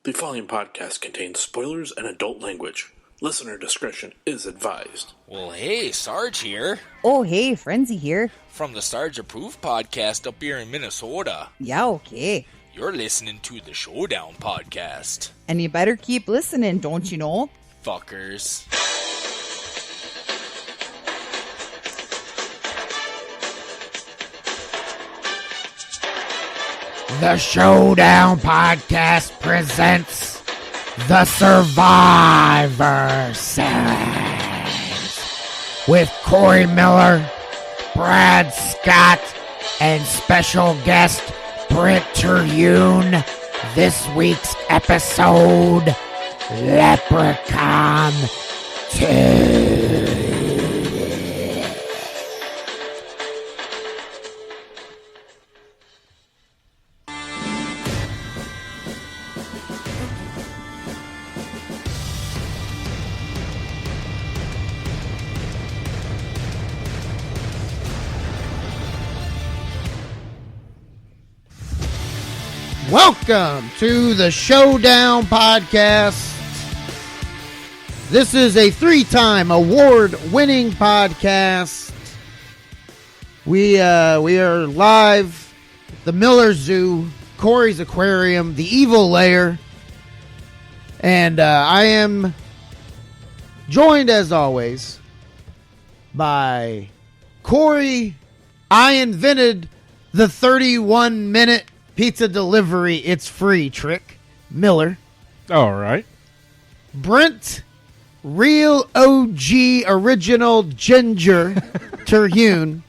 The following podcast contains spoilers and adult language. Listener discretion is advised. Well, hey, Sarge here. Oh, hey, Frenzy here. From the Sarge Approved podcast up here in Minnesota. Yeah, okay. You're listening to the Showdown podcast. And you better keep listening, don't you know? Fuckers. The Showdown Podcast presents the Survivor Series with Corey Miller, Brad Scott, and special guest Brent Terhune. This week's episode, Leprechaun 2. Welcome to the Showdown Podcast. This is a 3-time award-winning podcast. We are live at the Miller Zoo, Corey's Aquarium, the Evil Lair, and I am joined as always by Corey. I invented the 31-minute pizza delivery, it's free trick, Miller. All right. Brent, real OG original ginger Terhune.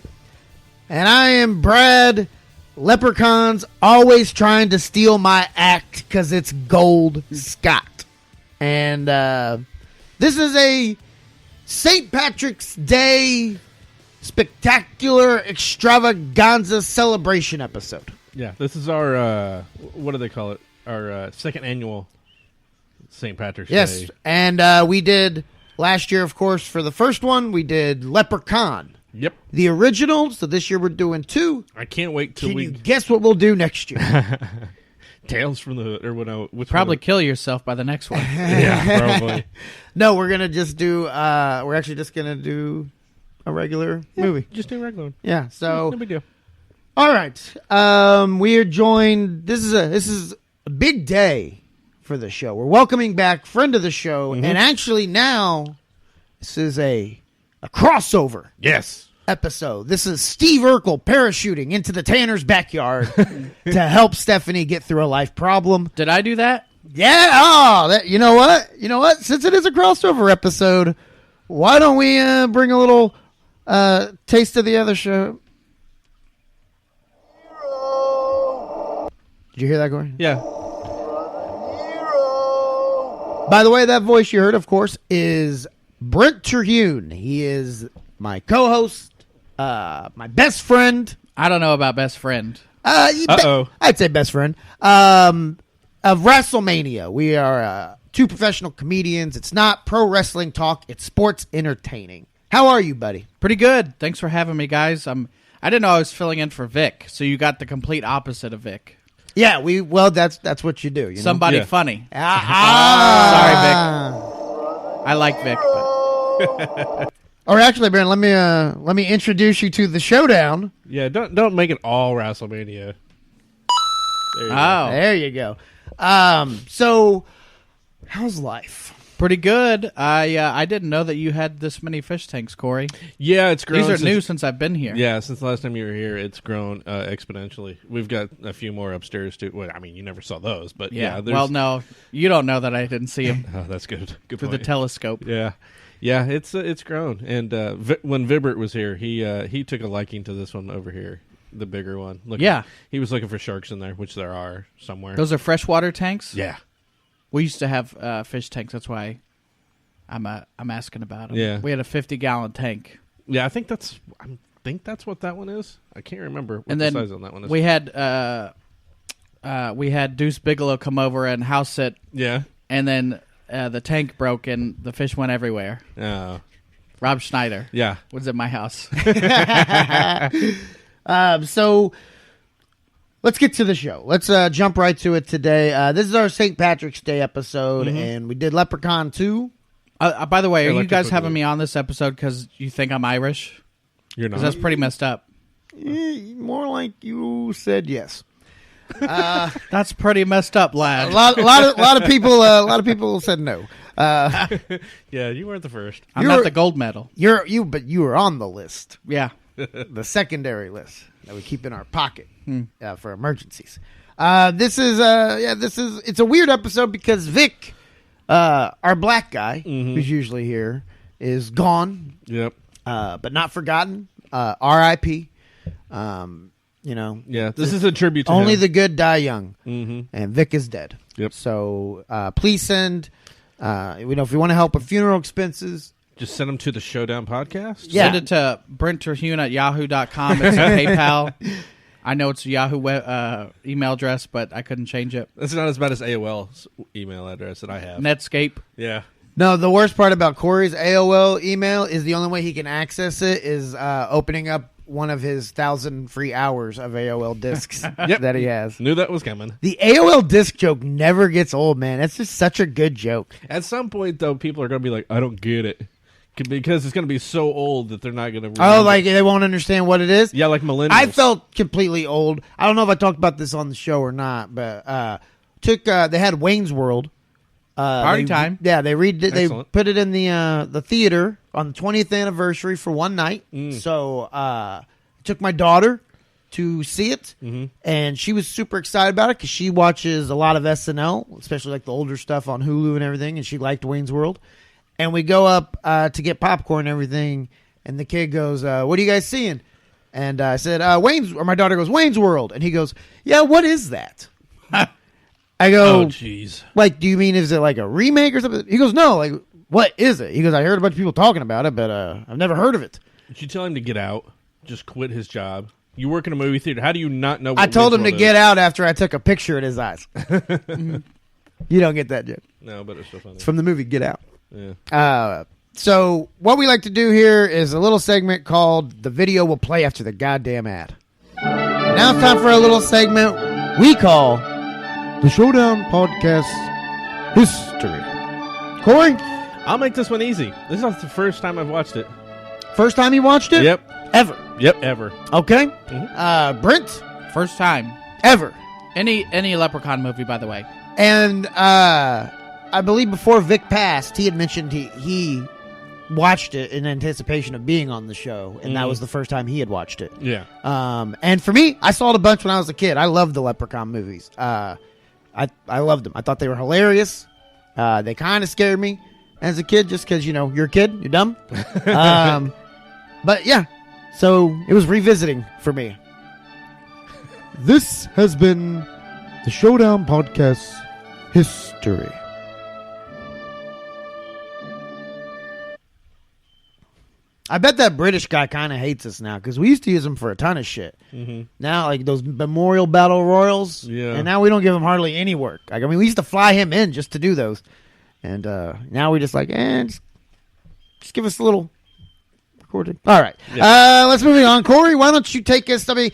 And I am Brad, Leprechaun's always trying to steal my act because it's gold Scott. And this is a St. Patrick's Day spectacular extravaganza celebration episode. Yeah, this is our, what do they call it? Our second annual St. Patrick's Day. Yes, and we did last year, of course, for the first one, we did Leprechaun. Yep. The original, so this year we're doing 2. I can't wait till Can we... you guess what we'll do next year? Tales from the Hood, or what? Which Probably one? kill yourself by the next one. Yeah, probably. No, we're going to just do, we're actually just going to do a regular movie. Just do a regular one. Yeah, so... No big deal. All right. We are joined. This is a big day for the show. We're welcoming back friend of the show, and actually now this is a crossover Yes. episode. This is Steve Urkel parachuting into the Tanner's backyard to help Stephanie get through a life problem. Did I do that? Yeah. Oh, you know what? Since it is a crossover episode, why don't we bring a little taste of the other show? Did you hear that, Corey? Yeah. By the way, that voice you heard, of course, is Brent Terhune. He is my co-host, my best friend. I don't know about best friend. I'd say best friend. Of Wrastlemania. We are 2 professional comedians. It's not pro wrestling talk. It's sports entertaining. How are you, buddy? Pretty good. Thanks for having me, guys. I didn't know I was filling in for Vic, so you got the complete opposite of Vic. Yeah, that's what you do. You know? Somebody Yeah. funny. Sorry, Vic. I like Vic, but Or actually, Brent, let me introduce you to the Showdown. Yeah, don't make it all Wrastlemania. There you go. There you go. So how's life? pretty good. I didn't know that you had this many fish tanks, Corey. Yeah, it's grown. These are new since I've been here. Yeah, since the last time you were here, it's grown exponentially. We've got a few more upstairs too. Well, I mean, you never saw those, but yeah. Well, no, you don't know that I didn't see them Oh, that's good. Good through the point. telescope. Yeah, it's grown. And when Vibert was here, he took a liking to this one over here, the bigger one. He was looking for sharks in there, which there are somewhere. Those are freshwater tanks. Yeah. We used to have fish tanks. That's why I'm asking about them. Yeah. We had a 50-gallon tank. Yeah, I think that's what that one is. I can't remember what And the then size on that one is. we had Deuce Bigelow come over and house sit. Yeah. And then the tank broke and the fish went everywhere. Oh. Rob Schneider. Yeah. Was at my house. So let's get to the show. Let's jump right to it today. This is our St. Patrick's Day episode, and we did Leprechaun 2. By the way, are you Electric guys having Boogaloo. me on this episode because you think I'm Irish? You're not. 'Cause that's pretty messed up. More like you said yes. That's pretty messed up, lad. A lot of people said no. Yeah, you weren't the first. I'm not the gold medal. But you were on the list, Yeah. the secondary list that we keep in our pocket for emergencies. It's a weird episode because Vic, our black guy who's usually here, is gone. Yep. But not forgotten. R.I.P. Yeah, this is a tribute to only him. the good die young, and Vic is dead. Yep. So please send. If you want to help with funeral expenses, Just send them to the Showdown podcast? Yeah. Send it to Brent Terhune at yahoo.com. It's a PayPal. I know it's a Yahoo email address, but I couldn't change it. That's not as bad as AOL's email address that I have. Netscape. Yeah. no. The worst part about Corey's AOL email is the only way he can access it is opening up one of his 1,000 free hours of AOL discs that he has. Knew that was coming. The AOL disc joke never gets old, man. It's just such a good joke. At some point, though, people are going to be like, I don't get it. Because it's going to be so old that they're not going to Oh, like they won't understand what it is? Yeah, like millennials. I felt completely old. I don't know if I talked about this on the show or not, but they had Wayne's World. Party time. Yeah, they Excellent. put it in the theater on the 20th anniversary for one night. So took my daughter to see it, and she was super excited about it because she watches a lot of SNL, especially like the older stuff on Hulu and everything, and she liked Wayne's World. And we go up to get popcorn and everything, and the kid goes, "What are you guys seeing?" And I said, my daughter goes, "Wayne's World," and he goes, "Yeah, what is that?" I go, Oh, jeez. like, do you mean is it like a remake or something? He goes, no, like, what is it? He goes, I heard a bunch of people talking about it, but I've never heard of it. Did you tell him to get out? Just quit his job? You work in a movie theater. How do you not know what I told him Wayne's to World get is? out after I took a picture in his eyes. You don't get that joke. No, but it's so funny. It's from the movie Get Out. Yeah. So what we like to do here is a little segment called The Video Will Play After the Goddamn Ad. Now it's time for a little segment we call the Showdown Podcast History. Corey, I'll make this one easy. This is the first time I've watched it. first time you watched it? Yep. Ever. Yep, ever. Okay. Mhm. Brent, First time. ever. Any Leprechaun movie, by the way. And I believe before Vic passed, he had mentioned he watched it in anticipation of being on the show, and that was the first time he had watched it. Yeah. And for me, I saw it a bunch when I was a kid. I loved the Leprechaun movies. I loved them. I thought they were hilarious. They kind of scared me as a kid, just because you're a kid, you're dumb. But yeah, so it was revisiting for me. This has been the Showdown Podcast History. I bet that British guy kind of hates us now because we used to use him for a ton of shit. Now, like those memorial battle royals, Yeah. and now we don't give him hardly any work. Like, I mean, we used to fly him in just to do those, and now we just like, just give us a little recording. All right, let's move on. Corey, why don't you take us? I mean,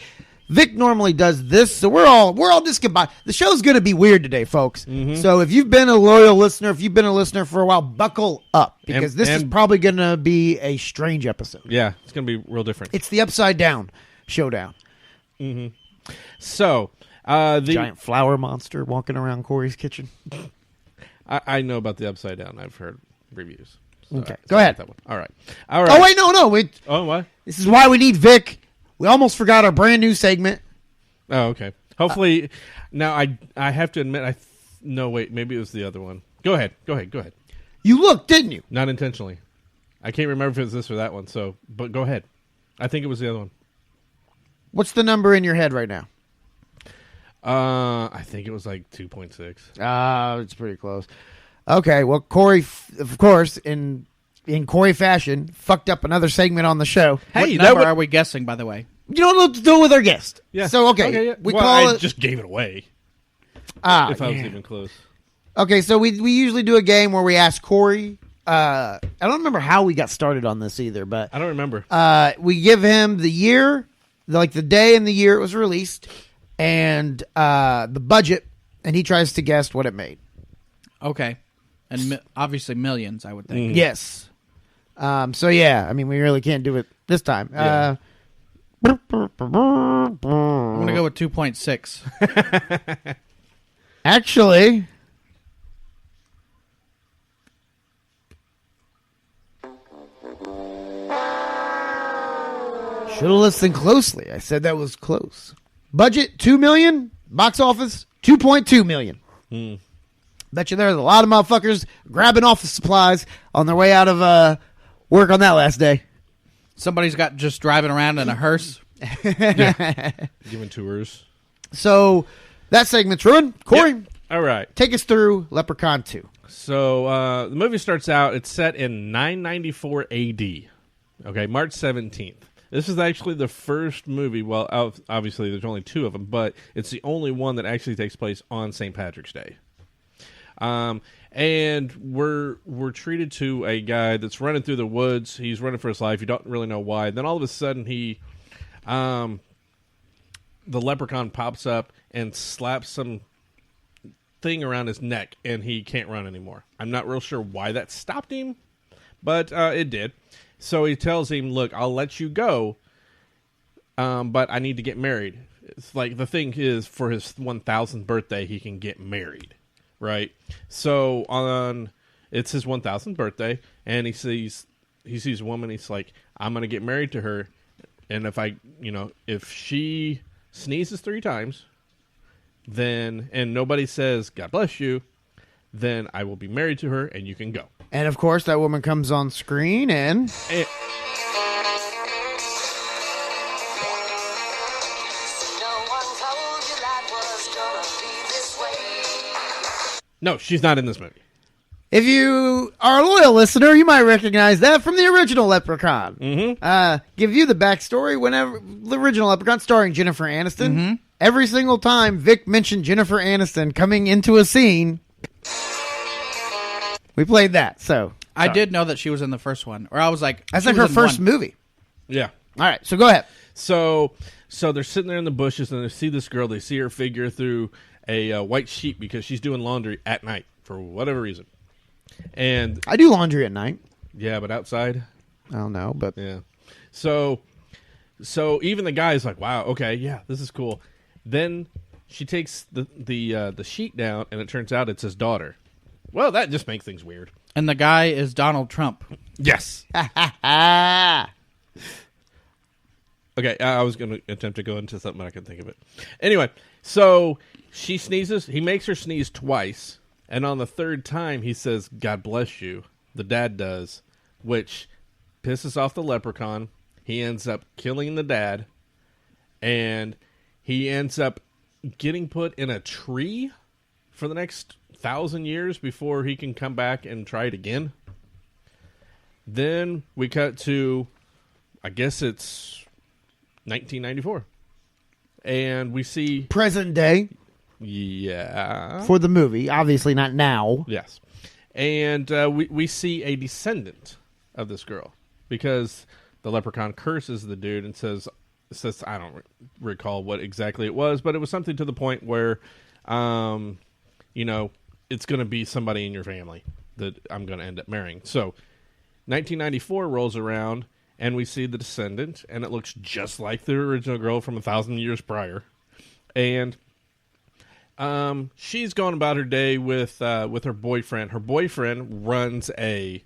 Vic normally does this, so we're all just goodbye. The show's going to be weird today, folks. So if you've been a loyal listener, if you've been a listener for a while, buckle up because this is probably going to be a strange episode. Yeah, it's going to be real different. It's the upside down showdown. So, the Giant flower monster walking around Corey's kitchen. I know about the Upside Down. I've heard reviews. So Okay, go ahead. That one. All right. All right. Oh wait, no. Wait. Oh, what? This is why we need Vic. We almost forgot our brand new segment. Oh, okay. Hopefully, now I have to admit no, wait, maybe it was the other one. Go ahead. You looked, didn't you? Not intentionally. I can't remember if it was this or that one. So, but go ahead. I think it was the other one. What's the number in your head right now? I think it was like 2.6. It's pretty close. Okay, well, Corey, of course, in Corey fashion, fucked up another segment on the show. What Hey, number are we guessing, by the way? You don't know what to do with our guest. Yeah. So, okay. Yeah. We Well, call I it... just gave it away. If I was even close. Okay, so we usually do a game where we ask Corey... I don't remember how we got started on this either, but... I don't remember. we give him the year, like the day and the year it was released, and the budget, and he tries to guess what it made. Okay. And obviously millions, I would think. Yes. So, yeah, I mean, we really can't do it this time. Yeah. I'm going to go with 2.6. Actually... Should have listened closely. I said that was close. Budget, $2 million. Box office, $2.2 million. Bet you there's a lot of motherfuckers grabbing office supplies on their way out of work on that last day. Somebody's got just driving around in a hearse. Giving tours. So that segment's ruined. Corey, Yep. All right. take us through Leprechaun 2. So the movie starts out, it's set in 994 AD. Okay, March 17th. This is actually the first movie, well, obviously there's only 2 of them, but it's the only one that actually takes place on St. Patrick's Day. And we're treated to a guy that's running through the woods. He's running for his life. You don't really know why. Then all of a sudden the leprechaun pops up and slaps some thing around his neck, and he can't run anymore. I'm not real sure why that stopped him, but it did. So he tells him, look, I'll let you go, but I need to get married. It's like the thing is, for his 1000th birthday, he can get married, right? So it's his 1000th birthday, and he sees a woman. He's like, I'm going to get married to her, and if she sneezes 3 times, then, and nobody says, God bless you, then I will be married to her, and you can go. And, of course, that woman comes on screen and... No, she's not in this movie. If you are a loyal listener, you might recognize that from the original Leprechaun. Mm-hmm. Give you the backstory. Whenever the original Leprechaun, starring Jennifer Aniston, every single time Vic mentioned Jennifer Aniston coming into a scene, we played that. So I did know that she was in the first one, or I was like, that's she like was her in first one. movie. Yeah. All right, so go ahead. So they're sitting there in the bushes, and they see this girl. They see her figure through a white sheet because she's doing laundry at night for whatever reason. And I do laundry at night. yeah, but outside, I don't know, but yeah. So even the guy's like, wow, okay, yeah, this is cool. Then she takes the sheet down, and it turns out it's his daughter. Well, that just makes things weird. And the guy is Donald Trump. Yes. Okay, I was going to attempt to go into something, but I couldn't think of it. Anyway, so she sneezes. He makes her sneeze twice. And on the 3rd time, he says, God bless you. The dad does, which pisses off the leprechaun. He ends up killing the dad. And he ends up getting put in a tree for the next 1,000 years before he can come back and try it again. Then we cut to, I guess it's 1994. And we see... present day. Yeah. For the movie. Obviously not now. Yes. And we see a descendant of this girl. Because the leprechaun curses the dude and says I don't recall what exactly it was, but it was something to the point where, it's going to be somebody in your family that I'm going to end up marrying. So 1994 rolls around, and we see the descendant, and it looks just like the original girl from 1,000 years prior. And she's going about her day with her boyfriend. Her boyfriend runs a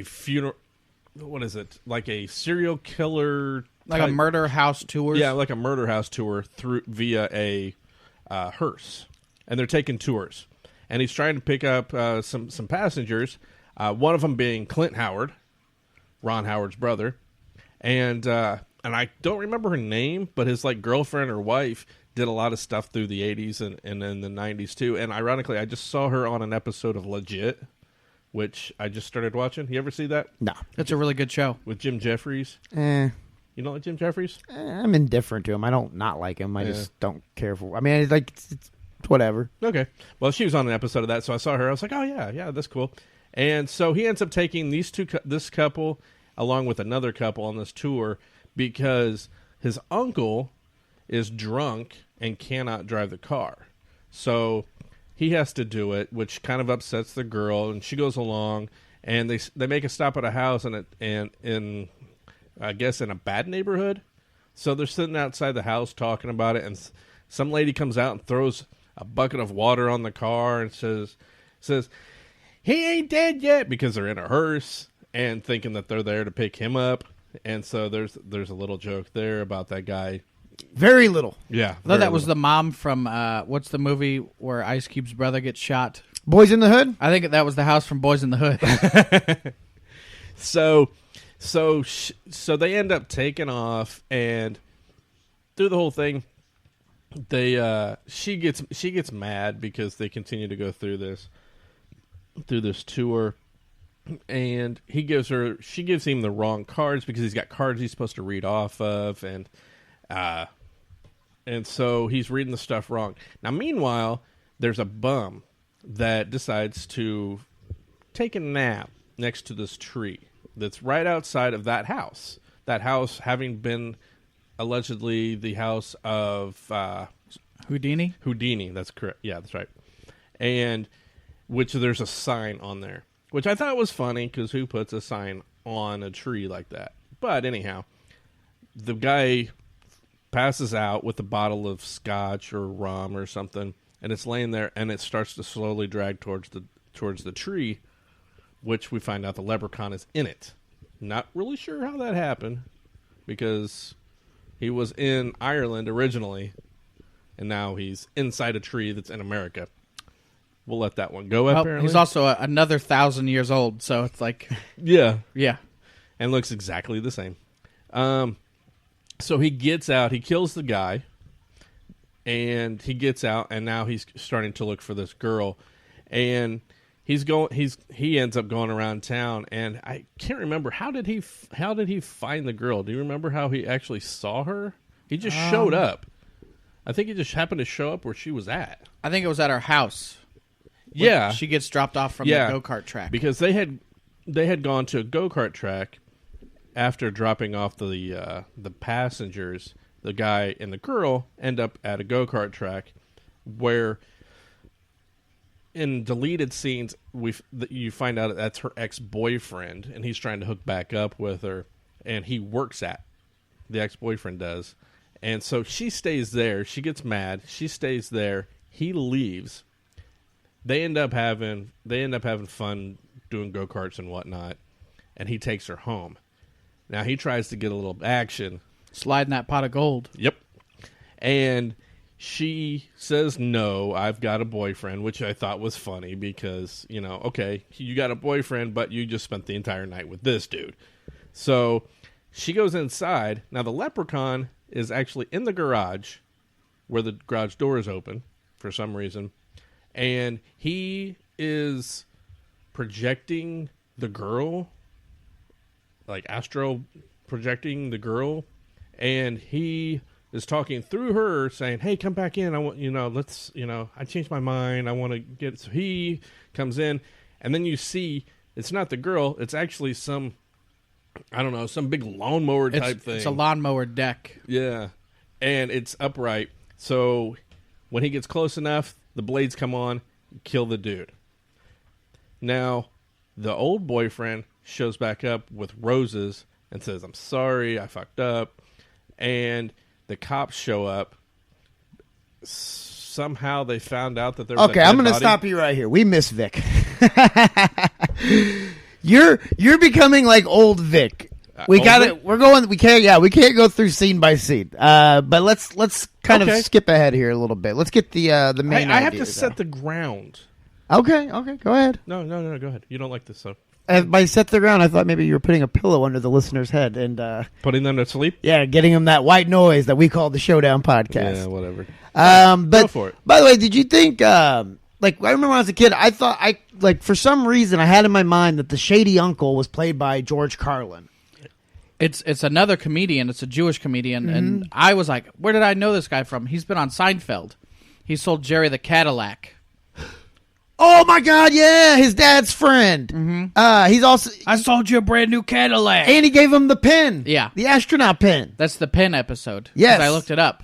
funeral. What is it? Like a serial killer, Like a murder house tour? Yeah, like a murder house tour via a hearse, and they're taking tours. And he's trying to pick up some passengers. One of them being Clint Howard, Ron Howard's brother, and I don't remember her name, but his girlfriend or wife did a lot of stuff through the 80s and in the 90s too. And ironically, I just saw her on an episode of Legit, which I just started watching. You ever see that? No. It's a really good show. With Jim Jeffries. Eh. You don't like Jim Jeffries? I'm indifferent to him. I don't not like him. I just don't care for. I mean, it's whatever. Okay. Well, she was on an episode of that, so I saw her. I was like, oh yeah, that's cool. And so he ends up taking this couple along with another couple on this tour because his uncle is drunk and cannot drive the car. So he has to do it, which kind of upsets the girl, and she goes along, and they make a stop at a house and in I guess in a bad neighborhood. So they're sitting outside the house talking about it, and some lady comes out and throws a bucket of water on the car and says he ain't dead yet, because they're in a hearse and thinking that they're there to pick him up. And so there's a little joke there about that guy. Very little. Yeah. I thought that was the mom from, what's the movie where Ice Cube's brother gets shot? Boys in the Hood? I think that was the house from Boys in the Hood. So they end up taking off, and through the whole thing, she gets mad because they continue to go through this tour, and she gives him the wrong cards because he's got cards he's supposed to read off of, and so he's reading the stuff wrong. Now, meanwhile, there's a bum that decides to take a nap next to this tree that's right outside of that house. That house having been allegedly the house of Houdini? Houdini, that's correct. Yeah, that's right. And which there's a sign on there, which I thought was funny because who puts a sign on a tree like that? But anyhow, the guy passes out with a bottle of scotch or rum or something, and it's laying there, and it starts to slowly drag towards the tree, which we find out the leprechaun is in it. Not really sure how that happened, because he was in Ireland originally, and now he's inside a tree that's in America. We'll let that one go, Well, apparently. he's also another 1,000 years old, so it's like... Yeah. Yeah. And looks exactly the same. So he gets out, he kills the guy, and he gets out, and now he's starting to look for this girl. And he ends up going around town, and I can't remember, how did he find the girl? Do you remember how he actually saw her? He just showed up. I think he just happened to show up where she was at. I think it was at her house. Yeah. She gets dropped off from the go-kart track. Because they had gone to a go-kart track after dropping off the passengers. The guy and the girl end up at a go-kart track where in deleted scenes you find out that's her ex-boyfriend, and he's trying to hook back up with her, and he works at the ex-boyfriend does. And so she stays there. She gets mad. She stays there. He leaves. They end up having fun doing go-karts and whatnot, and he takes her home. Now he tries to get a little action. Sliding that pot of gold. Yep. And she says, no, I've got a boyfriend, which I thought was funny because, okay, you got a boyfriend, but you just spent the entire night with this dude. So she goes inside. Now the leprechaun is actually in the garage where the garage door is open for some reason. And he is projecting the girl, like astral projecting the girl. And he is talking through her saying, hey, come back in. I want, let's, I changed my mind. I want to get, so he comes in, and then you see it's not the girl. It's actually some big lawnmower type thing. It's a lawnmower deck. Yeah. And it's upright. So when he gets close enough, the blades come on, kill the dude. Now, the old boyfriend shows back up with roses and says, I'm sorry, I fucked up. And the cops show up. Somehow they found out that there was okay, I'm going to stop you right here. We miss Vic. You're becoming like old Vic. We can't go through scene by scene. But let's kind of skip ahead here a little bit. Let's get the main. I have to set the ground. Okay, go ahead. No, go ahead. You don't like this, so. By set the ground, I thought maybe you were putting a pillow under the listener's head and putting them to sleep. Yeah, getting them that white noise that we call the Showdown Podcast. Yeah, whatever. But go for it. By the way, did you think? I remember when I was a kid, I thought for some reason I had in my mind that the shady uncle was played by George Carlin. It's another comedian. It's a Jewish comedian, and I was like, where did I know this guy from? He's been on Seinfeld. He sold Jerry the Cadillac. Oh my God! Yeah, his dad's friend. Mm-hmm. He's also. I sold you a brand new Cadillac, and he gave him the pin. Yeah, the astronaut pin. That's the pin episode. Yes, I looked it up.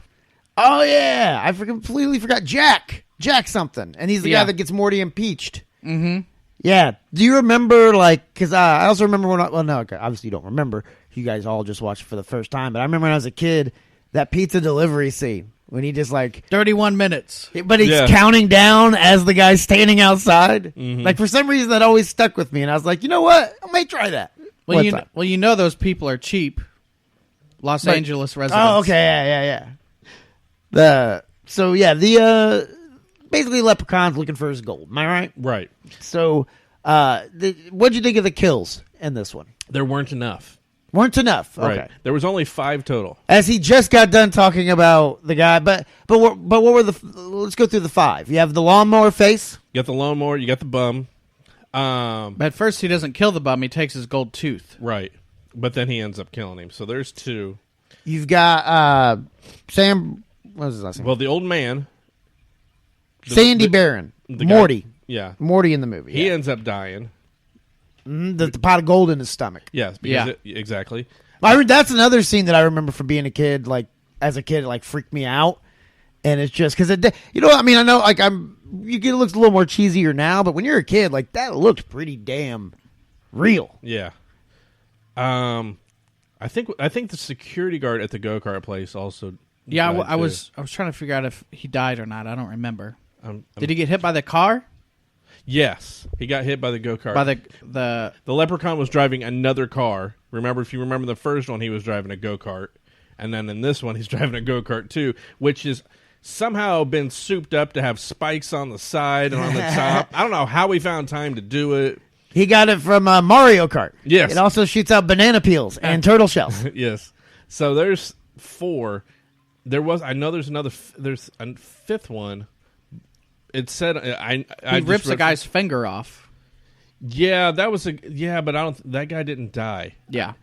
Oh yeah, I completely forgot Jack something, and he's the guy that gets Morty impeached. Mm-hmm. Yeah. Do you remember, like, because I also remember when obviously you don't remember. You guys all just watched it for the first time, but I remember when I was a kid, that pizza delivery scene when he just like 31 minutes. But he's counting down as the guy's standing outside. Mm-hmm. Like, for some reason, that always stuck with me, and I was like, you know what? I might try that. Well, you know those people are cheap. Los Angeles residents. Oh, okay, yeah. Basically Leprechaun's looking for his gold. Am I right? Right. So, what'd you think of the kills in this one? There weren't enough. Weren't enough. Okay. Right. There was only 5 total. As he just got done talking about the guy, but what were let's go through the 5. You have the lawnmower face. You got the lawnmower. You got the bum. But at first he doesn't kill the bum. He takes his gold tooth. Right. But then he ends up killing him. So there's 2. You've got Sam. What was his last name? Well, the old man. Sandy Barron. Morty. Guy, yeah. Morty in the movie. He ends up dying. The pot of gold in his stomach. Yes. Exactly. That's another scene that I remember from being a kid. Like, as a kid, it like freaked me out. And it's just because it, you know, I mean, I know, like, it looks a little more cheesier now, but when you're a kid, like, that looked pretty damn real. Yeah. I think the security guard at the go-kart place also. Yeah, I was trying to figure out if he died or not. I don't remember. Did he get hit by the car? Yes, he got hit by the go-kart. By the Leprechaun was driving another car. If you remember the first one, he was driving a go-kart, and then in this one, he's driving a go-kart too, which is somehow been souped up to have spikes on the side and on the top. I don't know how he found time to do it. He got it from Mario Kart. Yes. It also shoots out banana peels and turtle shells. Yes. So there's 4. There's a 5th one. It said he rips a guy's finger off. Yeah, that was but that guy didn't die. Yeah.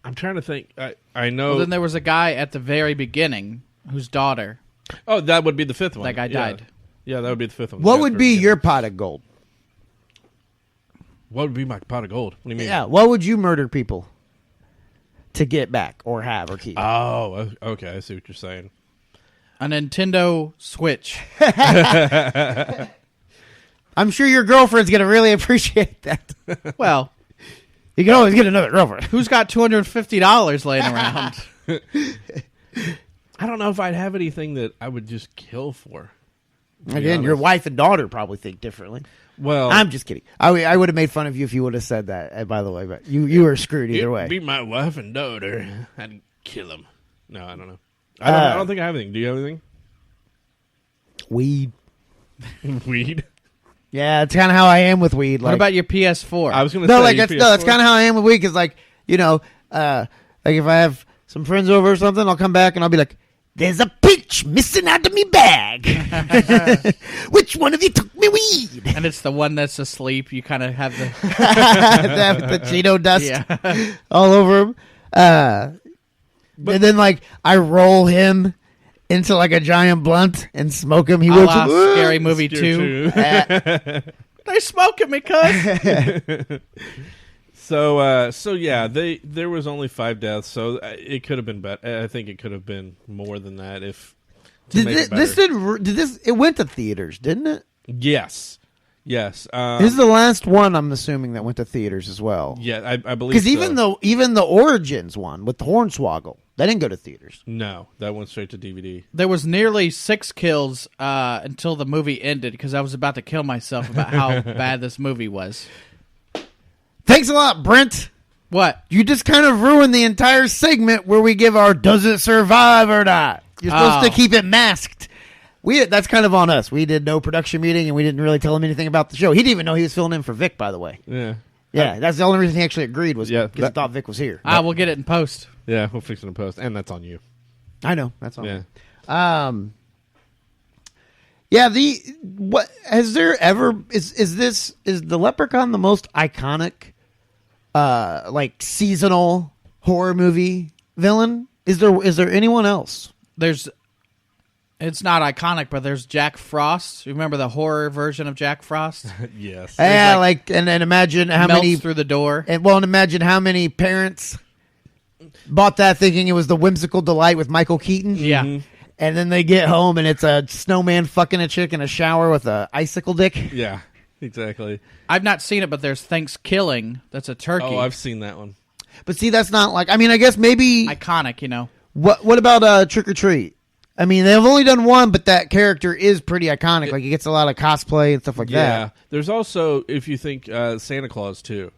I'm trying to think. I know. Well, then there was a guy at the very beginning whose daughter. Oh, that would be the 5th one. That guy died. Yeah, that would be the 5th one. What would be your pot of gold? What would be my pot of gold? What do you mean? Yeah, what would you murder people to get back or have or keep? Oh, okay. I see what you're saying. A Nintendo Switch. I'm sure your girlfriend's going to really appreciate that. Well, you can always get another girlfriend. Who's got $250 laying around? I don't know if I'd have anything that I would just kill for. Again, your wife and daughter probably think differently. Well, I'm just kidding. I would have made fun of you if you would have said that, by the way, but you were screwed either way. Be my wife and daughter. I'd kill them. No, I don't know. I don't think I have anything. Do you have anything? Weed. Weed? Yeah, it's kind of how I am with weed. What about your PS4? I was going to say that's kind of how I am with weed. Because, like, you know, like if I have some friends over or something, I'll come back and I'll be like, "There's a peach missing out of me bag. Which one of you took me weed?" And it's the one that's asleep. You kind of have the the Cheeto dust all over him. And then, like, I roll him into, like, a giant blunt and smoke him. He wakes up. Scary Movie 2. They smoking me, cuz. So yeah, there was only 5 deaths, so it could have been better. I think it could have been more than that if. It went to theaters, didn't it? Yes. This is the last one, I'm assuming, that went to theaters as well. Yeah, I believe. Because even the Origins one with the Hornswoggle, that didn't go to theaters. No, that went straight to DVD. There was nearly 6 kills until the movie ended because I was about to kill myself about how bad this movie was. Thanks a lot, Brent. What? You just kind of ruined the entire segment where we give our "Does it survive or not?" You're supposed to keep it masked. That's kind of on us. We did no production meeting, and we didn't really tell him anything about the show. He didn't even know he was filling in for Vic, by the way. Yeah. Yeah, that's the only reason he actually agreed was because he thought Vic was here. We'll get it in post. Yeah, we'll fix it in post, and that's on you. I know. That's on me. Yeah, what has there ever is the Leprechaun the most iconic like seasonal horror movie villain? Is there anyone else? It's not iconic, but there's Jack Frost. You remember the horror version of Jack Frost? Yes. Yeah, and imagine how many through the door. And imagine how many parents bought that thinking it was the Whimsical Delight with Michael Keaton. Yeah. And then they get home, and it's a snowman fucking a chick in a shower with a icicle dick. Yeah, exactly. I've not seen it, but there's Thanksgiving. That's a turkey. Oh, I've seen that one. But see, that's not like... I mean, I guess maybe... Iconic, you know. What about Trick or Treat? I mean, they've only done one, but that character is pretty iconic. Like, he gets a lot of cosplay and stuff like that. Yeah. There's also, if you think Santa Claus 2.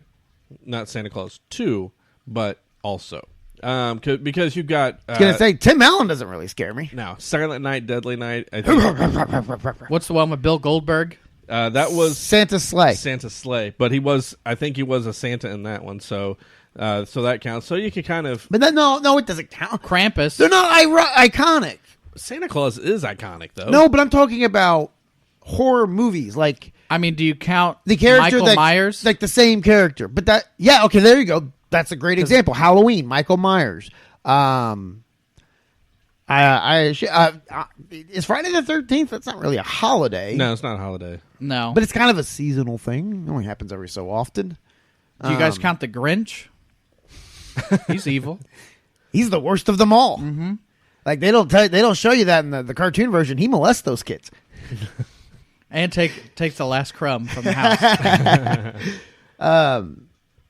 Not Santa Claus 2, but also. Because you've got... I was going to say, Tim Allen doesn't really scare me. No, Silent Night, Deadly Night. I think, What's the one with Bill Goldberg? that was Santa's Sleigh. Santa's Sleigh. But I think he was a Santa in that one, so that counts. So you could kind of... But then, no, it doesn't count. Krampus. They're not iconic. Santa Claus is iconic, though. No, but I'm talking about horror movies. Like, I mean, do you count the character Michael Myers? Like the same character. But that... Yeah, okay, there you go. That's a great example. Halloween, Michael Myers. Is Friday the 13th? That's not really a holiday. No, it's not a holiday. No. But it's kind of a seasonal thing. It only happens every so often. Do you guys count the Grinch? He's evil. He's the worst of them all. Mm-hmm. Like they don't show you that in the cartoon version. He molests those kids. And takes the last crumb from the house.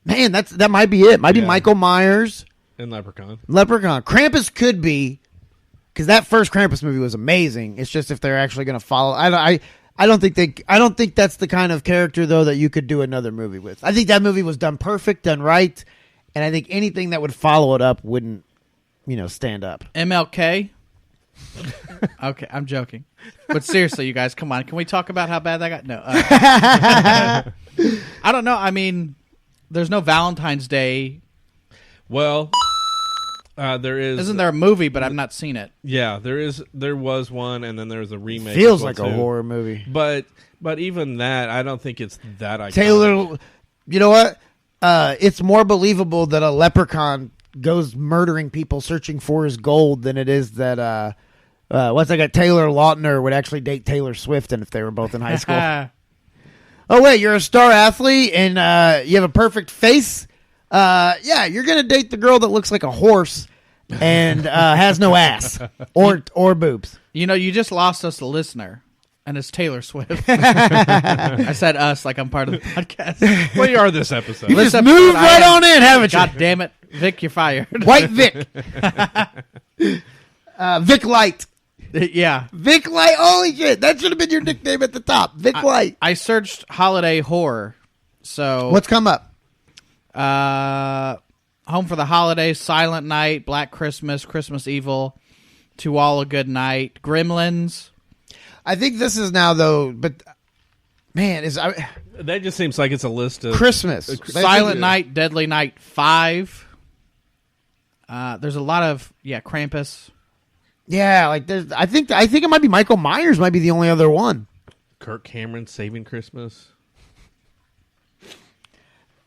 Man, that might be it. Might be Michael Myers And Leprechaun. Krampus could be, because that first Krampus movie was amazing. It's just if they're actually going to follow. I don't think that's the kind of character though that you could do another movie with. I think that movie was done perfect, done right, and I think anything that would follow it up wouldn't, stand up. MLK? Okay, I'm joking. But seriously, you guys, come on. Can we talk about how bad that got? No. I don't know. I mean, there's no Valentine's Day. Well, there is. Isn't there a movie, but I've not seen it. Yeah, there was one, and then there was a remake. Feels as well, like a too. horror movie. But even that, I don't think it's that iconic. Taylor, you know what? It's more believable that a leprechaun goes murdering people searching for his gold than it is that what's like a Taylor Lautner would actually date Taylor Swift, and if they were both in high school. Oh wait, you're a star athlete and you have a perfect face. Yeah, you're gonna date the girl that looks like a horse and has no ass or boobs. You just lost us a listener, and it's Taylor Swift. I said us like I'm part of the podcast. Well, you are this episode. You This just episode, move I right am- on in, haven't you? God damn it, Vic, you're fired. White Vic. Vic Light. Yeah. Vic Light. Holy shit, that should have been your nickname at the top. Vic Light. I searched holiday horror. So What's come up? Home for the Holidays, Silent Night, Black Christmas, Christmas Evil, To All a Good Night, Gremlins. I think this is now though, but man, That just seems like it's a list of Christmas. Silent Night, Deadly Night 5. There's a lot of Krampus. Yeah, like there's. I think it might be Michael Myers. Might be the only other one. Kirk Cameron Saving Christmas.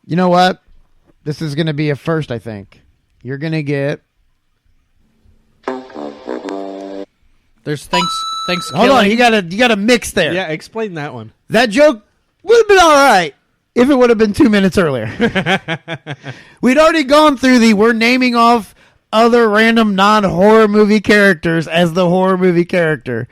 You know what? This is going to be a first. I think you're going to get. There's Thanksgiving. Hold on, you got to mix there. Yeah, explain that one. That joke would have been all right if it would have been 2 minutes earlier. We'd already gone through we're naming off other random non-horror movie characters as the horror movie character.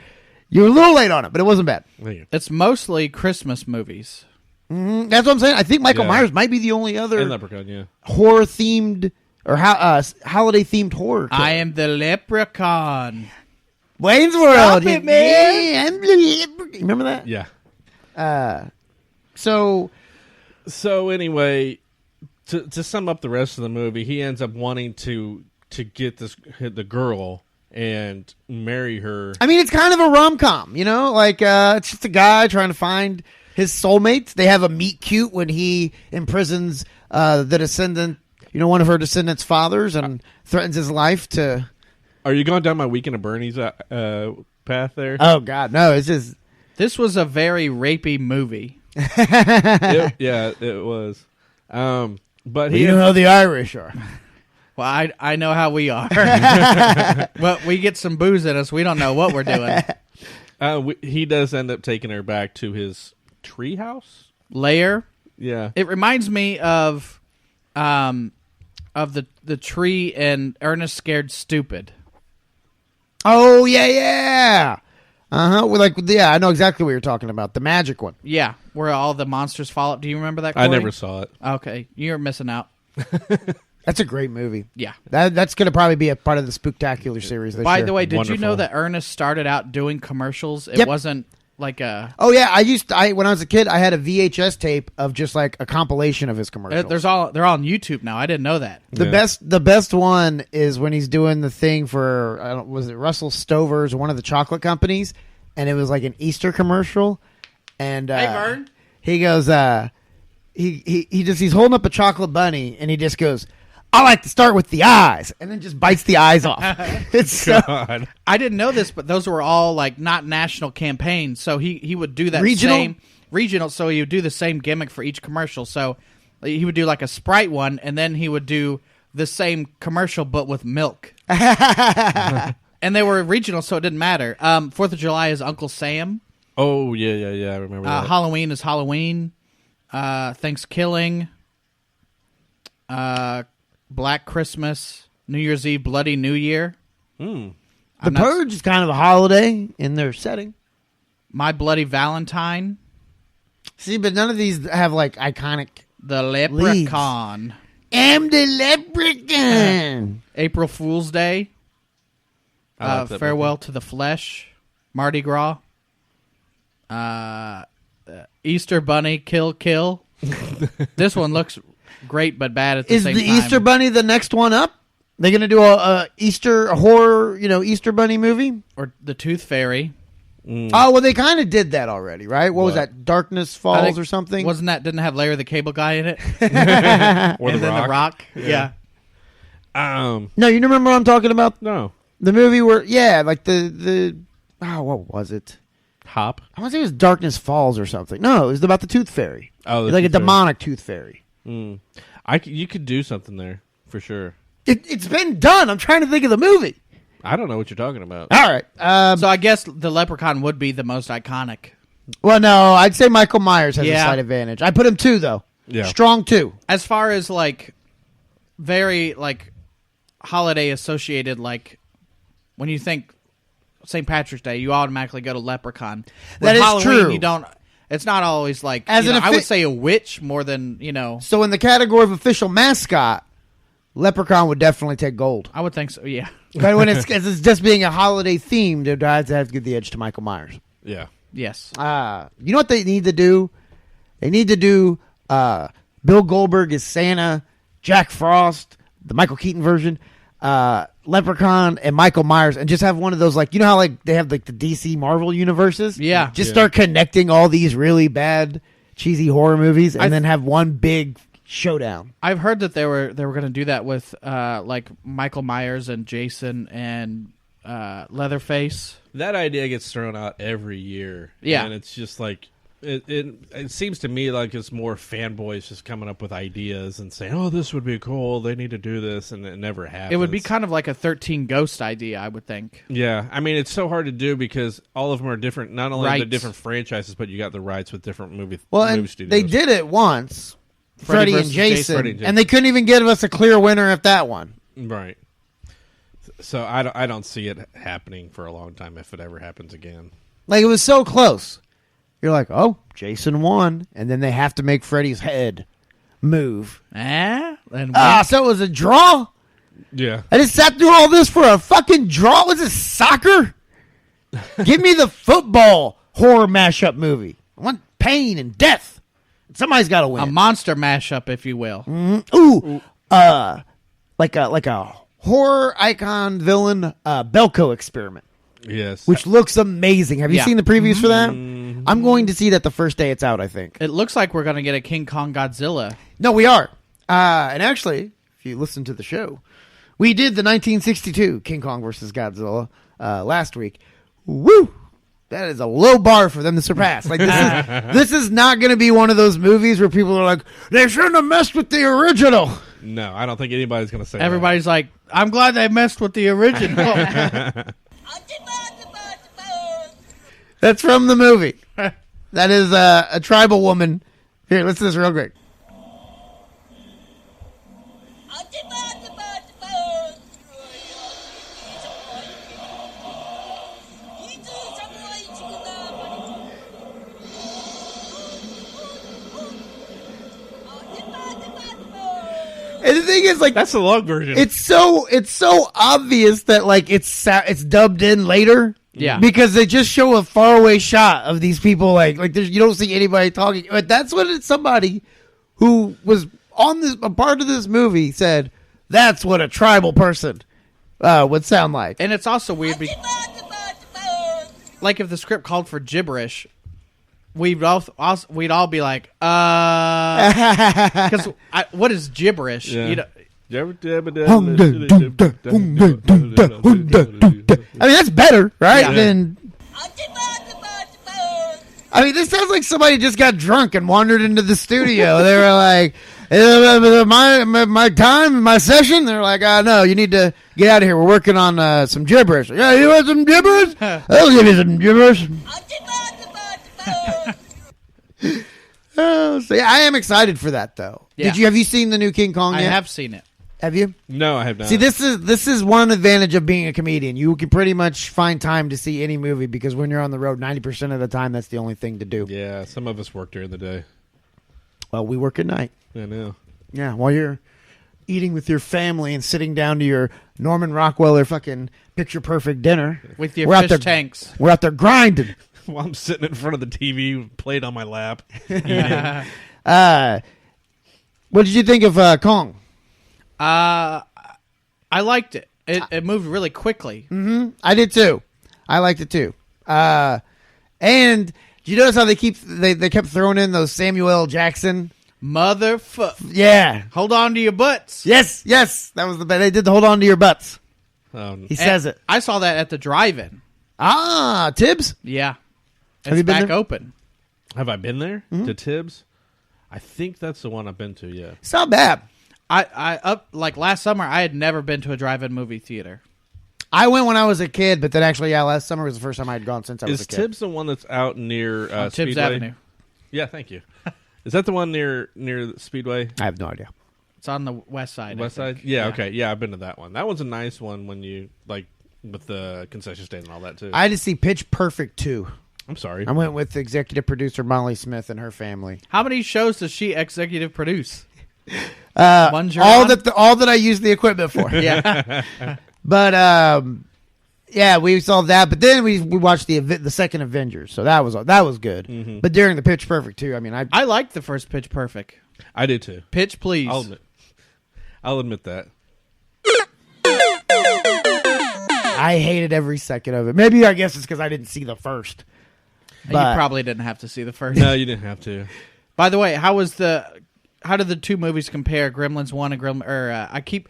You were a little late on it, but it wasn't bad. It's mostly Christmas movies. That's what I'm saying. I think Michael Yeah. Myers might be the only other And Leprechaun, yeah. horror-themed or holiday-themed horror killer. I am the Leprechaun. Wayne's World. Stop it, man. Yeah, I'm the leprechaun. Remember that? Yeah. So anyway, to sum up the rest of the movie, he ends up wanting to get the girl and marry her. I mean, it's kind of a rom-com, like it's just a guy trying to find his soulmate. They have a meet cute when he imprisons the descendant, one of her descendants' fathers, and threatens his life to. Are you going down my Weekend at Bernie's path there? Oh God, no! It's just This was a very rapey movie. Yeah, it was. But he you know how the Irish are. Well, I know how we are. Well, we get some booze in us. We don't know what we're doing. He does end up taking her back to his treehouse. Layer. Yeah. It reminds me of the tree in Ernest Scared Stupid. Oh yeah. I know exactly what you're talking about. The magic one. Yeah, where all the monsters fall up. Do you remember that, I Corey? never saw it. Okay, you're missing out. That's a great movie. Yeah. That's going to probably be a part of the Spooktacular series this year. By the way, did you know Wonderful. that Ernest started out doing commercials? It Yep. wasn't like a... Oh yeah, when I was a kid, I had a VHS tape of just like a compilation of his commercials. They're all on YouTube now. I didn't know that. The best one is when he's doing the thing for was it Russell Stover's or one of the chocolate companies, and it was like an Easter commercial, and Hey, Vern. he goes he's holding up a chocolate bunny, and he just goes, I like to start with the eyes, and then just bites the eyes off. It's so God. I didn't know this, but those were all like not national campaigns. So he would do that Regional? same regional. So he would do the same gimmick for each commercial. So he would do like a Sprite one, and then he would do the same commercial but with milk. And they were regional, so it didn't matter. 4th of July is Uncle Sam. Oh yeah. I remember that. Halloween is Halloween. Thanksgiving. Black Christmas. New Year's Eve, Bloody New Year. The Purge is kind of a holiday in their setting. My Bloody Valentine. See, but none of these have like iconic. The Leprechaun. I'm the leprechaun. April Fool's Day. I like that Farewell to the Flesh. Mardi Gras. Easter Bunny, Kill. This one looks great but bad at the Is same the time. Easter Bunny the next one up? They're gonna do a horror, Easter Bunny movie. Or the Tooth Fairy. Oh well, they kind of did that already, right? What was What? that? Darkness I Falls think- or something? Didn't have Larry the Cable Guy in it? Or And then The Rock. Yeah. No, you remember what I'm talking about? No. The movie where, like what was it? Hop. I want to say it was Darkness Falls or something. No, it was about the Tooth Fairy. Oh, the like a Tooth Fairy. demonic Tooth Fairy. You could do something there for sure. It's been done. I'm trying to think of the movie. I don't know what you're talking about. All right. So I guess the Leprechaun would be the most iconic. Well, no, I'd say Michael Myers has a Yeah. slight advantage. I put him 2, though. Yeah. Strong 2. As far as like very like holiday associated, like when you think St. Patrick's Day, you automatically go to Leprechaun. That With is Halloween, true. You don't. It's not always like. As an I would say a witch more than So in the category of official mascot, Leprechaun would definitely take gold. I would think so. Yeah. But when it's just being a holiday themed, it has to give the edge to Michael Myers. Yeah. Yes. You know what they need to do? They need to do Bill Goldberg as Santa, Jack Frost, the Michael Keaton version, Leprechaun, and Michael Myers, and just have one of those, like, you know how like they have like the DC Marvel universes? Yeah. Just start connecting all these really bad, cheesy horror movies, and then have one big showdown. I've heard that they were going to do that with like Michael Myers and Jason and Leatherface. That idea gets thrown out every year. Yeah. And it's just like, it seems to me like it's more fanboys just coming up with ideas and saying, oh, this would be cool. They need to do this. And it never happens. It would be kind of like a 13 Ghost idea, I would think. Yeah. I mean, it's so hard to do because all of them are different. Not only are they Rights. different franchises, but you got the rights with different movie And studios. they did it once, Freddy Freddy and versus Jason, Freddy and Jason. and they couldn't even give us a clear winner at that one. Right. So I don't see it happening for a long time if it ever happens again. Like, it was so close. You're like, oh, Jason won, and then they have to make Freddy's head move. And So it was a draw? Yeah. I just sat through all this for a fucking draw? Was this soccer? Give me the football horror mashup movie. I want pain and death. Somebody's got to win. a monster mashup, if you will. Ooh, like a horror icon villain Belko experiment, Yes. which looks amazing. Have you Yeah. seen the previews for that? I'm going to see that the first day it's out, I think. It looks like we're going to get a King Kong Godzilla. No, we are. And actually, if you listen to the show, we did the 1962 King Kong versus Godzilla last week. Woo! That is a low bar for them to surpass. Like, this is not going to be one of those movies where people are like, they shouldn't have messed with the original. No, I don't think anybody's going to say Everybody's like, I'm glad they messed with the original. That's from the movie. That is a tribal woman. Here, listen to this real quick. And the thing is, like, That's the long version. it's so obvious that like it's dubbed in later. Yeah. Because they just show a faraway shot of these people, like you don't see anybody talking. But that's what somebody who was on a part of this movie said. That's what a tribal person would sound like. And it's also weird. Like if the script called for gibberish, we'd all be like, because what is gibberish? Yeah. You know, I mean, that's better, right? Yeah. Than I mean, this sounds like somebody just got drunk and wandered into the studio. They were like, my session. They're like, no, you need to get out of here. We're working on some gibberish. Yeah, you want some gibberish? I'll give you some gibberish. So yeah, I am excited for that though. Yeah. Have you seen the new King Kong I yet? have seen it. Have you? No, I have not. See, this is one advantage of being a comedian. You can pretty much find time to see any movie because when you're on the road, 90% of the time, that's the only thing to do. Yeah, some of us work during the day. Well, we work at night. I know. Yeah, while you're eating with your family and sitting down to your Norman Rockwell fucking picture perfect dinner With your We're out fish there- tanks. We're out there grinding. While I'm sitting in front of the TV, plate on my lap. What did you think of Kong? I liked it. It moved really quickly. I did too. I liked it too. And did you notice how they kept throwing in those Samuel L. Jackson? Motherfucker. Yeah. Hold on to your butts. Yes. That was the best. They did the hold on to your butts. He says it. I saw that at the drive-in. Ah, Tibbs? Yeah. It's Have you been back there? open. Have I been there to Tibbs? I think that's the one I've been to. Yeah. It's not bad. Like last summer, I had never been to a drive-in movie theater. I went when I was a kid, but then actually, last summer was the first time I had gone since I was Is a kid. Tibbs the one that's out near Tibbs Speedway? Avenue. Yeah, thank you. Is that the one near Speedway? I have no idea. It's on the west side. I West think. side? Yeah, okay. Yeah, I've been to that one. That one's a nice one when you, like, with the concession stand and all that, too. I had to see Pitch Perfect 2. I'm sorry. I went with executive producer Molly Smith and her family. How many shows does she executive produce? All Ones you're on? that I used the equipment for. Yeah. But yeah, we saw that. But then we watched the second Avengers, so that was good. Mm-hmm. But during the Pitch Perfect 2, I mean, I liked the first Pitch Perfect. I did, too. Pitch, please. I'll admit that. I hated every second of it. Maybe I guess it's because I didn't see the first. You But probably didn't have to see the first. No, you didn't have to. By the way, how did the two movies compare? Gremlins 1 and Gremlins.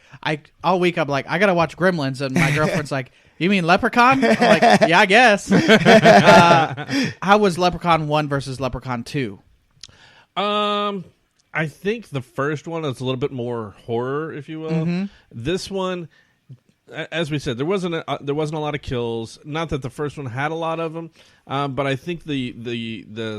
All week I'm like, I gotta watch Gremlins, and my girlfriend's like, you mean Leprechaun? I'm like, yeah, I guess. How was Leprechaun 1 versus Leprechaun 2? I think the first one is a little bit more horror, if you will. Mm-hmm. This one, as we said, there wasn't a lot of kills. Not that the first one had a lot of them, but I think the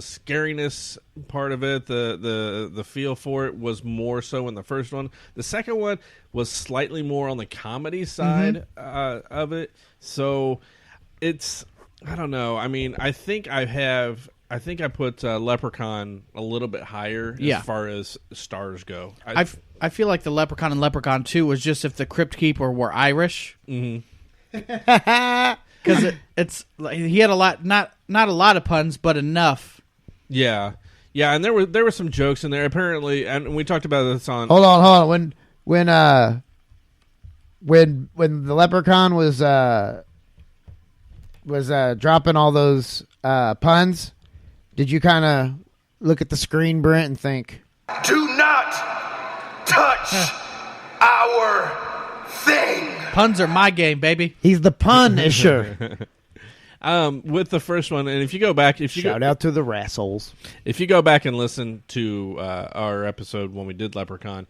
scariness part of it, the feel for it was more so in the first one. The second one was slightly more on the comedy side of it. So it's, I don't know. I mean, I think I put Leprechaun a little bit higher as far as stars go. I feel like the Leprechaun and Leprechaun 2 was just if the Crypt Keeper were Irish. Because it's like, he had a lot, not a lot of puns, but enough. Yeah, and there were some jokes in there apparently, and we talked about this on. Hold on. When the Leprechaun was dropping all those puns, did you kind of look at the screen, Brent, and think, Do not touch our thing. Puns are my game, baby. he's the punisher? With the first one, and if you go back, Shout out to the Rassholes. if you go back and listen to our episode when we did Leprechaun,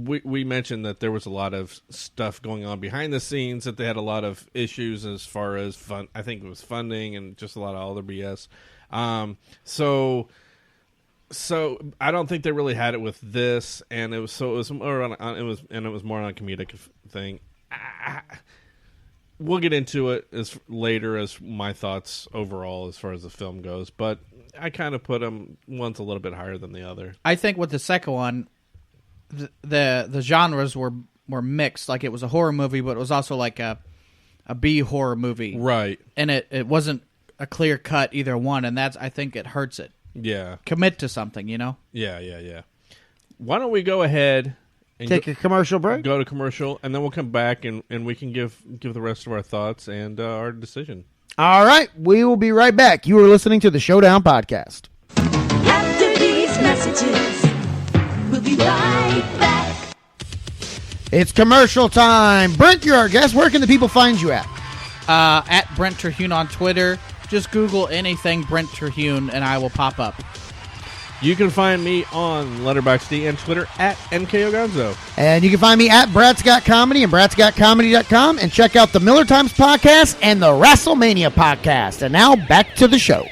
we mentioned that there was a lot of stuff going on behind the scenes, that they had a lot of issues as far as fun. I think it was funding and just a lot of other BS. So I don't think they really had it with this, and it was more on a comedic thing. We'll get into it later as my thoughts overall as far as the film goes, but I kind of put them one's a little bit higher than the other. I think with the second one, the genres were mixed. Like it was a horror movie, but it was also like a B horror movie, Right. and it wasn't a clear cut either one, and I think it hurts it. Yeah. Commit to something, you know. Yeah. Why don't we go ahead and Take a commercial break. go to commercial, and then we'll come back and we can give the rest of our thoughts and our decision. All right, we will be right back. You are listening to the Showdown Podcast. After these messages, we'll be right back. It's commercial time. Brent, you're our guest. Where can the people find you at? At Brent Terhune on Twitter. Just Google anything Brent Terhune, and I will pop up. You can find me on Letterboxd and Twitter at MKOGonzo. And you can find me at Brad's Got Comedy and Brad'sGotComedy.com, and check out the Miller Times podcast and the Wrastlemania podcast. And now back to the show.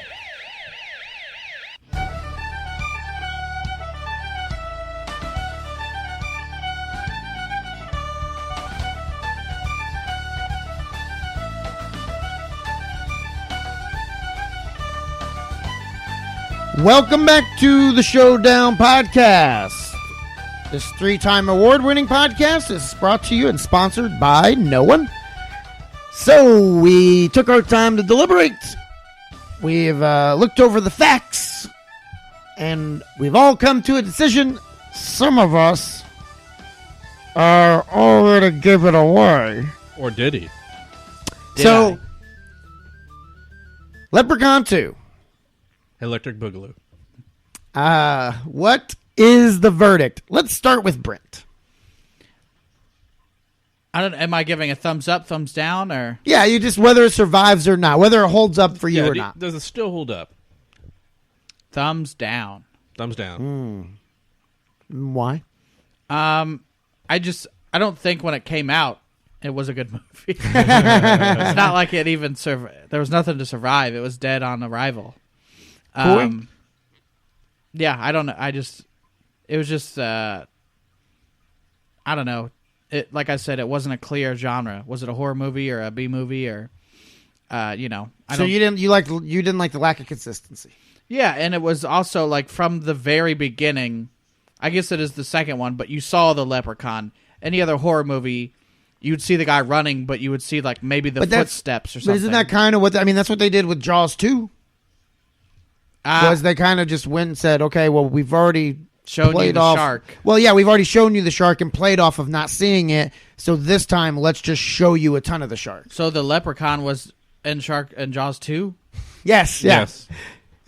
Welcome back to the Showdown Podcast. This 3-time award-winning podcast is brought to you and sponsored by no one. So we took our time to deliberate. We've looked over the facts, and we've all come to a decision. Some of us are already give it away. Or did he? So, Leprechaun 2. Electric Boogaloo. What is the verdict? Let's start with Brent. Am I giving a thumbs up, thumbs down, or Yeah, you just whether it survives or not, whether it holds up for you or not. Does it still hold up? thumbs down? Thumbs down. Why? I don't think when it came out it was a good movie. It's not like it even there was nothing to survive. It was dead on arrival. Yeah, I don't know. It was just, I don't know. It, like I said, it wasn't a clear genre. Was it a horror movie or a B movie or, you didn't like the lack of consistency. Yeah, and it was also like from the very beginning. I guess it is the second one, but you saw the leprechaun. Any other horror movie, you'd see the guy running, but you would see like maybe the footsteps or something. But isn't that kind of that's what they did with Jaws 2? Was they kind of just went and said, okay, well, we've already shown you the shark. Well, yeah, we've already shown you the shark and played off of not seeing it. So this time, let's just show you a ton of the shark. So the leprechaun was in Jaws 2? Yes.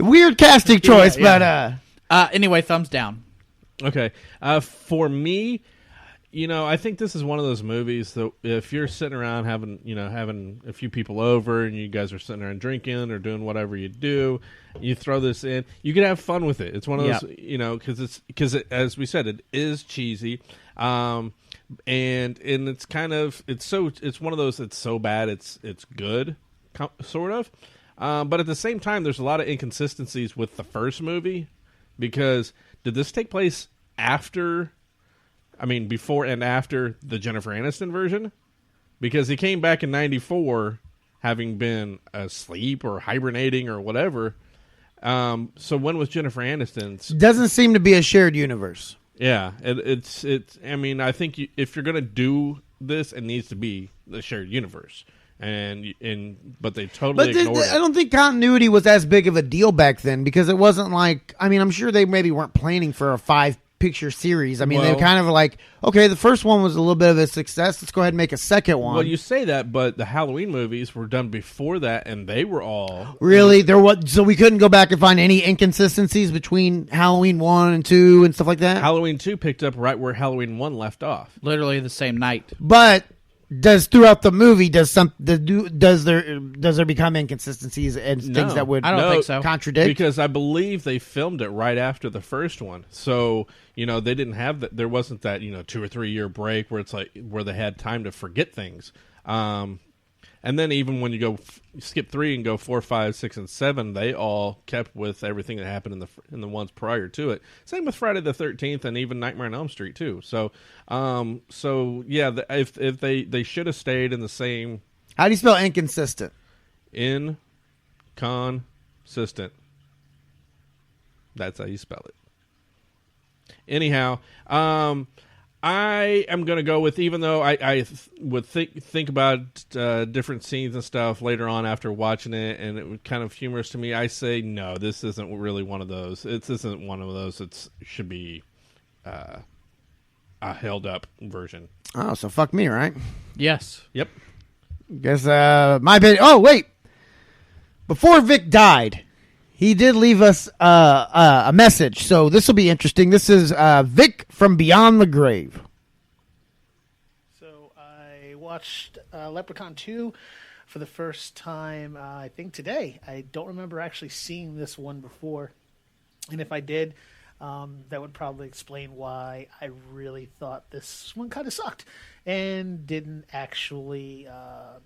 Weird casting choice, but Anyway, thumbs down. Okay. For me, I think this is one of those movies that if you're sitting around having a few people over and you guys are sitting around drinking or doing whatever you do, you throw this in, you can have fun with it. It's one of those, because as we said, it is cheesy, and it's kind of it's one of those that's so bad it's good, sort of, but at the same time, there's a lot of inconsistencies with the first movie because did this take place before and after the Jennifer Aniston version? Because he came back in 94 having been asleep or hibernating or whatever. So when was Jennifer Aniston's? Doesn't seem to be a shared universe. Yeah, it's. I think if you're going to do this, it needs to be the shared universe. But they totally ignored it. I don't think continuity was as big of a deal back then because it wasn't like, I'm sure they maybe weren't planning for a 5-picture series. They were kind of like, okay, the first one was a little bit of a success. Let's go ahead and make a second one. Well, you say that, but the Halloween movies were done before that, and they were all really so we couldn't go back and find any inconsistencies between Halloween 1 and 2 and stuff like that. Halloween 2 picked up right where Halloween 1 left off, literally the same night. But throughout the movie does there become inconsistencies and things that would I don't think so. Contradict? Because I believe they filmed it right after the first one, so they didn't have that. There wasn't that 2 or 3 year break where it's like where they had time to forget things. And then even when you go skip 3 and go 4, 5, 6, and 7, they all kept with everything that happened in the ones prior to it. Same with Friday the 13th and even Nightmare on Elm Street too. So yeah, if they should have stayed in the same. How do you spell inconsistent? Inconsistent. That's how you spell it. Anyhow, I am going to go with, even though I would think about different scenes and stuff later on after watching it, and it was kind of humorous to me, I say, no, this isn't really one of those. It isn't one of those. It should be a held-up version. Oh, so fuck me, right? Yes. Yep. Guess my opinion. Oh, wait. Before Vic died, he did leave us a message, so this will be interesting. This is Vic from Beyond the Grave. So I watched Leprechaun 2 for the first time, I think today. I don't remember actually seeing this one before. And if I did, that would probably explain why I really thought this one kind of sucked and didn't actually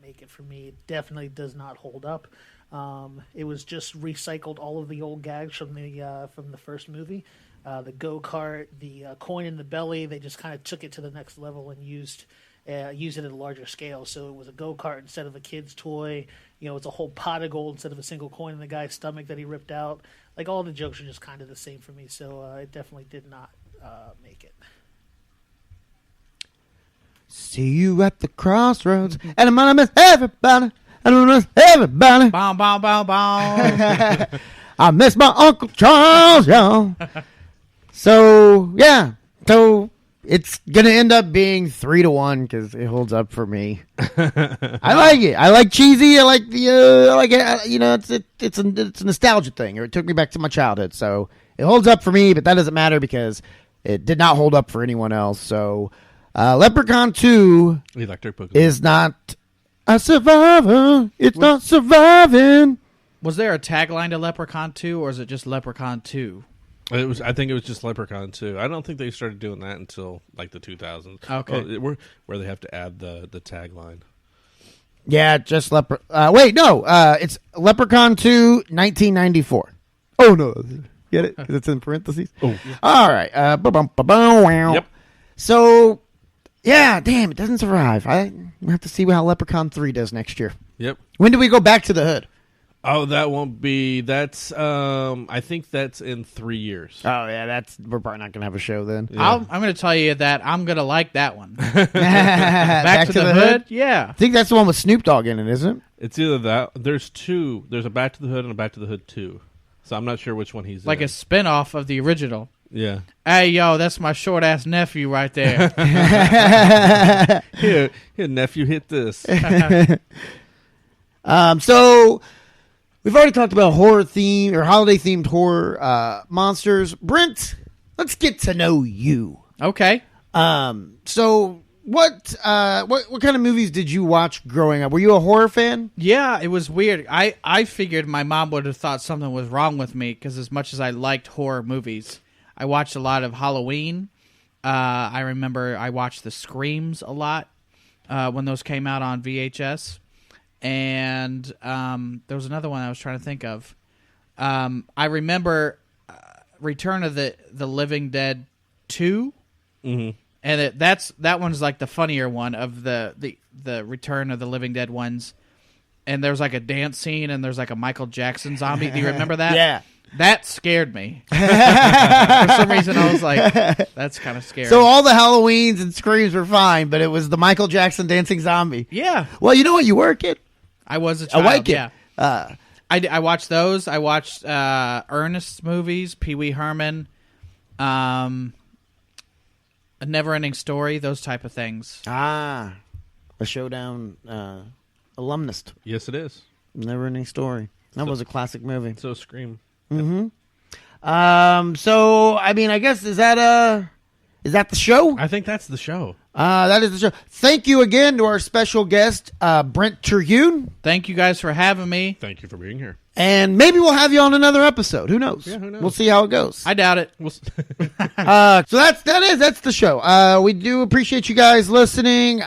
make it for me. It definitely does not hold up. It was just recycled all of the old gags from the first movie. The go-kart, the coin in the belly, they just kind of took it to the next level and used it at a larger scale. So it was a go-kart instead of a kid's toy. You know, it's a whole pot of gold instead of a single coin in the guy's stomach that he ripped out. Like, all the jokes are just kind of the same for me, so it definitely did not make it. See you at the crossroads, and I'm gonna miss everybody. I'm gonna miss everybody. Bow, bow, bow, bow. I miss my Uncle Charles, y'all. So, yeah. So, it's going to end up being 3-1 because it holds up for me. I like it. I like cheesy. I like it. You know, it's a nostalgia thing. Or it took me back to my childhood. So, it holds up for me, but that doesn't matter because it did not hold up for anyone else. So, Leprechaun 2 Electric Pokemon is not a survivor. It's not surviving. Was there a tagline to Leprechaun 2, or is it just Leprechaun 2? I think it was just Leprechaun 2. I don't think they started doing that until like the 2000s. Okay. Where they have to add the tagline. Yeah, just it's Leprechaun 2, 1994. Oh, no. Get it? Because it's in parentheses? Oh. All right. Yep. So, yeah, damn, it doesn't survive. I have to see how Leprechaun 3 does next year. Yep. When do we go back to the hood? Oh, that won't be. That's. I think that's in 3 years. Oh, yeah, we're probably not going to have a show then. Yeah. I'm going to tell you that I'm going to like that one. Back to the Hood? Yeah. I think that's the one with Snoop Dogg in it, isn't it? It's either that. There's two. There's a Back to the Hood and a Back to the Hood 2. So I'm not sure which one he's like in. a spinoff of the original. Yeah. Hey, yo, that's my short-ass nephew right there. Here, nephew, hit this. So we've already talked about holiday-themed horror monsters. Brent, let's get to know you. Okay. So what kind of movies did you watch growing up? Were you a horror fan? Yeah, it was weird. I figured my mom would have thought something was wrong with me because as much as I liked horror movies, I watched a lot of Halloween. I remember I watched the Screams a lot when those came out on VHS. And there was another one I was trying to think of. I remember Return of the Living Dead 2. Mm-hmm. And that one's like the funnier one of the Return of the Living Dead ones. And there's like a dance scene and there's like a Michael Jackson zombie. Do you remember that? Yeah. That scared me. For some reason, I was like, that's kind of scary. So all the Halloweens and Screams were fine, but it was the Michael Jackson dancing zombie. Yeah. Well, you know what? You were a kid. I was a child, white kid. yeah. I watched those. I watched Ernest movies, Pee Wee Herman, A Never-Ending Story, those type of things. A Showdown alumnus. Yes, it is. Never-Ending Story. That was a classic movie. So Scream. Mm-hmm. So I mean, I guess is that the show? I think that's the show. That is the show. Thank you again to our special guest, Brent Terhune. Thank you guys for having me. Thank you for being here. And maybe we'll have you on another episode. Who knows? Yeah, who knows? We'll see how it goes. I doubt it. So that's the show. We do appreciate you guys listening.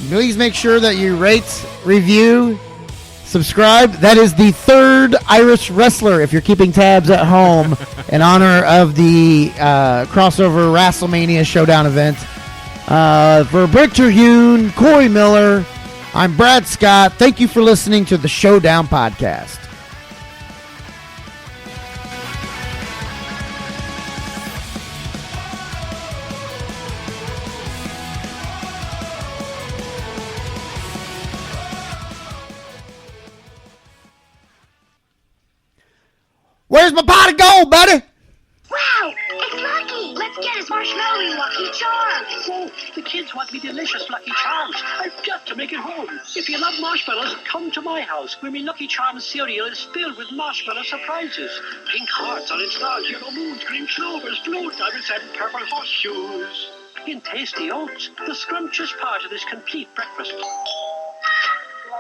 Please make sure that you rate, review, subscribe. That is the third Irish wrestler, if you're keeping tabs at home, in honor of the crossover Wrastlemania Showdown event. For Brent Terhune, Corey Miller, I'm Brad Scott. Thank you for listening to the Showdown Podcast. Where's my pot of gold, buddy? Wow, it's Lucky. Let's get his marshmallowy Lucky Charms. Oh, the kids want me delicious Lucky Charms. I've got to make it home. If you love marshmallows, come to my house, where my Lucky Charms cereal is filled with marshmallow surprises. Pink hearts on its stars, yellow moons, green clovers, blue diamonds, and purple horseshoes. In tasty oats, the scrumptious part of this complete breakfast.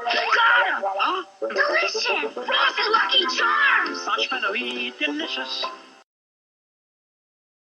Got 'em! Huh? Delicious! Frosted Lucky Charms! Marshmallowy, delicious.